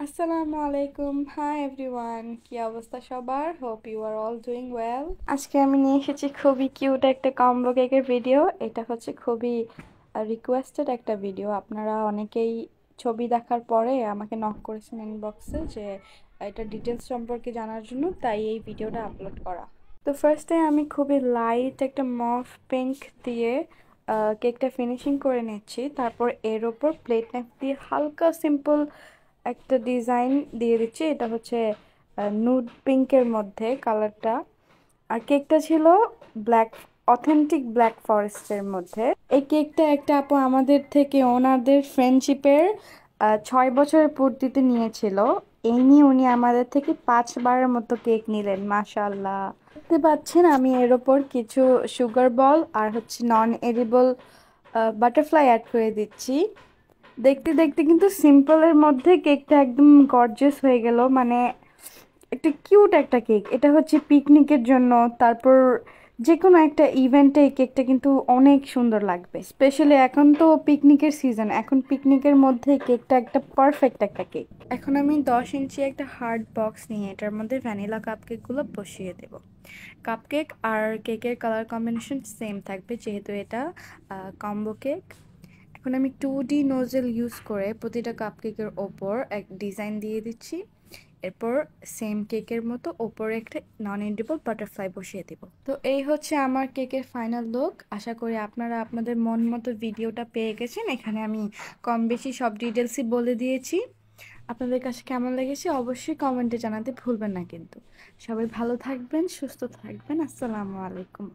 আসসালামু আলাইকুম। Hi everyone, কি অবস্থা সবার? Hope you are all doing well. আজকে আমি নিয়ে এসেছি খুবই কিউট একটা কম্বো কেকের ভিডিও। এটা হচ্ছে খুবই রিকোয়েস্টেড একটা ভিডিও। আপনারা অনেকেই ছবি দেখার পরে আমাকে নক করেছেন ইনবক্সে যে এটা ডিটেলস সম্পর্কে জানার জন্য, তাই এই ভিডিওটা আপলোড করা। তো ফার্স্টে আমি খুবই লাইট একটা মফ পিঙ্ক দিয়ে কেকটা ফিনিশিং করে নিচ্ছি। তারপর এর ওপর প্লেট নাইফ দিয়ে হালকা সিম্পল একটা ডিজাইন দিয়ে দিচ্ছি। এটা হচ্ছে নুড পিঙ্কের মধ্যে কালারটা। আর কেকটা ছিল ব্ল্যাক, অথেন্টিক ব্ল্যাক ফরেস্টের মধ্যে। এই কেকটা একটা আপু আমাদের থেকে ওনাদের ফ্রেন্ডশিপের 6 বছরের পূর্তিতে নিয়েছিল। এই নিয়ে উনি আমাদের থেকে 5বারের মতো কেক নিলেন, মাশাআল্লাহ। দেখতে পাচ্ছেন আমি এর ওপর কিছু সুগার বল আর হচ্ছে নন এডিবল বাটারফ্লাই অ্যাড করে দিচ্ছি। দেখতে দেখতে কিন্তু সিম্পলের মধ্যে কেকটা একদম গর্জিয়াস হয়ে গেল। মানে একটা কিউট একটা কেক। এটা হচ্ছে পিকনিকের জন্য, তারপর যে কোনো একটা ইভেন্টে এই কেকটা কিন্তু অনেক সুন্দর লাগবে। স্পেশালি এখন তো পিকনিকের সিজন, এখন পিকনিকের মধ্যে কেকটা একটা পারফেক্ট একটা কেক। এখন আমি 10 ইঞ্চি একটা হার্ড বক্স নিয়ে এটার মধ্যে ভ্যানিলা কাপকেকগুলো বসিয়ে দেব। কাপকেক আর কেকের কালার কম্বিনেশন সেম থাকবে যেহেতু এটা কম্বো কেক। এখন আমি 2D নোজেল ইউজ করে প্রতিটা কাপকেকের ওপর এক ডিজাইন দিয়ে দিচ্ছি। এরপর সেম কেকের মতো ওপরে একটা নন এডিবল বাটারফ্লাই বসিয়ে দেব। তো এই হচ্ছে আমার কেকের ফাইনাল লুক। আশা করি আপনারা আপনাদের মন মতো ভিডিওটা পেয়ে গেছেন। এখানে আমি কম বেশি সব ডিটেলসই বলে দিয়েছি। আপনাদের কাছে কেমন লেগেছে অবশ্যই কমেন্টে জানাতে ভুলবেন না কিন্তু। সবাই ভালো থাকবেন, সুস্থ থাকবেন। আসসালামু আলাইকুম।